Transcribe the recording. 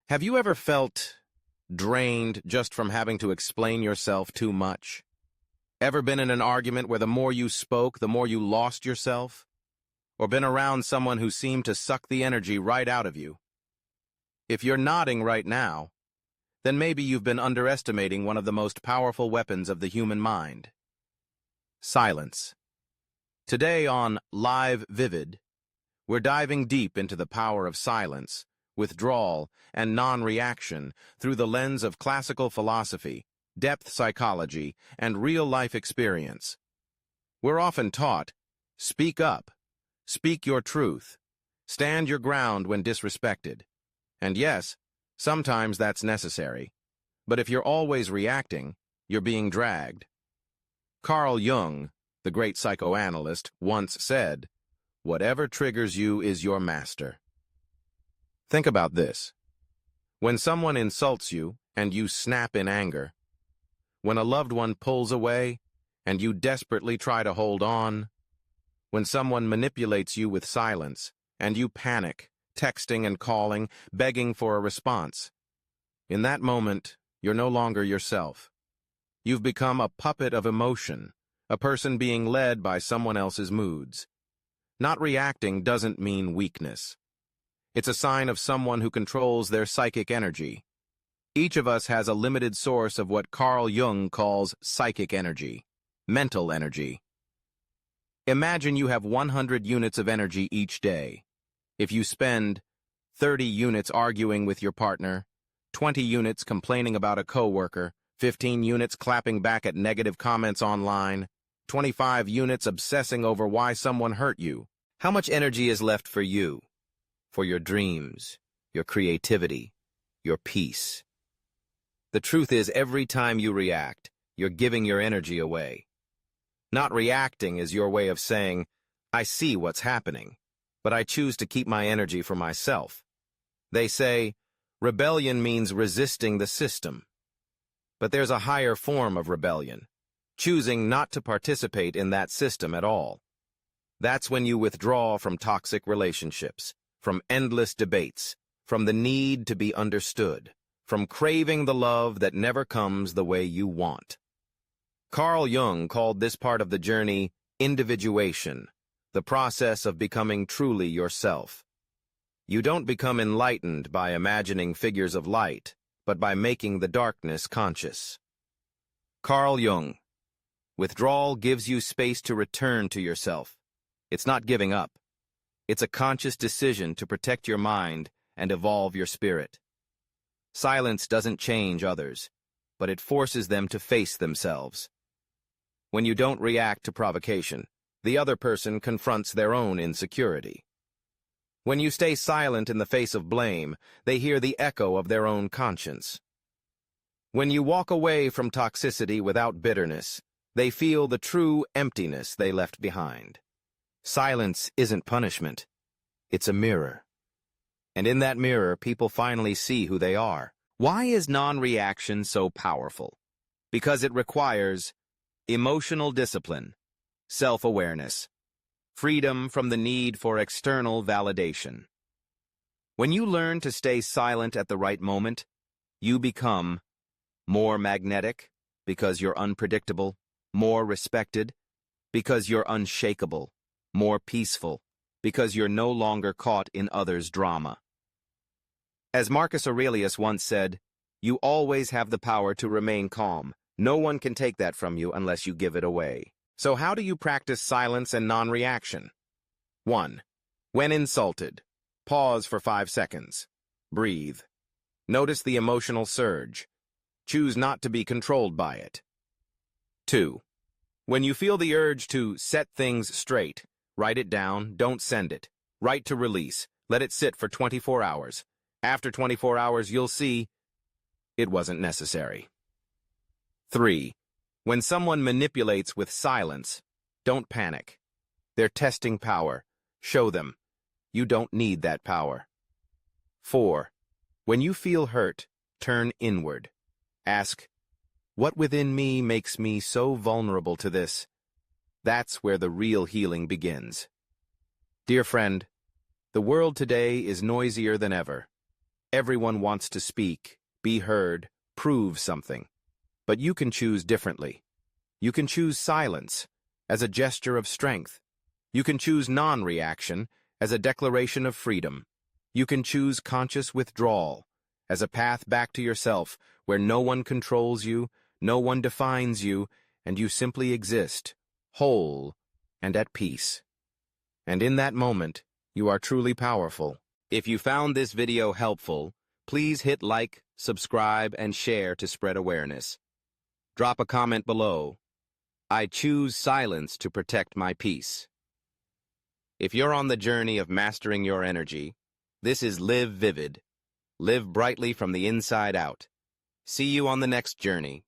Have you ever felt drained just from having to explain yourself too much? Ever been in an argument where the more you spoke, the more you lost yourself? Or been around someone who seemed to suck the energy right out of you? If you're nodding right now, then maybe you've been underestimating one of the most powerful weapons of the human mind: silence. Today on Live Vivid, we're diving deep into the power of silence, withdrawal, and non-reaction through the lens of classical philosophy, depth psychology, and real-life experience. We're often taught, speak up, speak your truth, stand your ground when disrespected. And yes, sometimes that's necessary. But if you're always reacting, you're being dragged. Carl Jung, the great psychoanalyst, once said, "Whatever triggers you is your master." Think about this. When someone insults you and you snap in anger, when a loved one pulls away and you desperately try to hold on, when someone manipulates you with silence and you panic, texting and calling, begging for a response, in that moment, you're no longer yourself. You've become a puppet of emotion, a person being led by someone else's moods. Not reacting doesn't mean weakness. It's a sign of someone who controls their psychic energy. Each of us has a limited source of what Carl Jung calls psychic energy, mental energy. Imagine you have 100 units of energy each day. If you spend 30 units arguing with your partner, 20 units complaining about a coworker, 15 units clapping back at negative comments online, 25 units obsessing over why someone hurt you, how much energy is left for you? For your dreams, your creativity, your peace? The truth is, every time you react, you're giving your energy away. Not reacting is your way of saying, I see what's happening, but I choose to keep my energy for myself. They say, rebellion means resisting the system. But there's a higher form of rebellion, choosing not to participate in that system at all. That's when you withdraw from toxic relationships, from endless debates, from the need to be understood, from craving the love that never comes the way you want. Carl Jung called this part of the journey individuation, the process of becoming truly yourself. You don't become enlightened by imagining figures of light, but by making the darkness conscious. Carl Jung. Withdrawal gives you space to return to yourself. It's not giving up. It's a conscious decision to protect your mind and evolve your spirit. Silence doesn't change others, but it forces them to face themselves. When you don't react to provocation, the other person confronts their own insecurity. When you stay silent in the face of blame, they hear the echo of their own conscience. When you walk away from toxicity without bitterness, they feel the true emptiness they left behind. Silence isn't punishment. It's a mirror. And in that mirror, people finally see who they are. Why is non-reaction so powerful? Because it requires emotional discipline, self-awareness, freedom from the need for external validation. When you learn to stay silent at the right moment, you become more magnetic because you're unpredictable, more respected because you're unshakable, more peaceful because you're no longer caught in others' drama. As Marcus Aurelius once said, you always have the power to remain calm. No one can take that from you unless you give it away. So how do you practice silence and non-reaction? 1. When insulted, pause for 5 seconds. Breathe. Notice the emotional surge. Choose not to be controlled by it. 2. When you feel the urge to set things straight, write it down, don't send it. Write to release. Let it sit for 24 hours. After 24 hours, you'll see it wasn't necessary. 3. When someone manipulates with silence, don't panic. They're testing power. Show them. You don't need that power. 4. When you feel hurt, turn inward. Ask, what within me makes me so vulnerable to this? That's where the real healing begins. Dear friend, the world today is noisier than ever. Everyone wants to speak, be heard, prove something. But you can choose differently. You can choose silence as a gesture of strength. You can choose non-reaction as a declaration of freedom. You can choose conscious withdrawal as a path back to yourself where no one controls you, no one defines you, and you simply exist, whole and at peace. And in that moment, you are truly powerful. If you found this video helpful, please hit like, subscribe, and share to spread awareness. Drop a comment below. I choose silence to protect my peace. If you're on the journey of mastering your energy, this is Live Vivid. Live brightly from the inside out. See you on the next journey.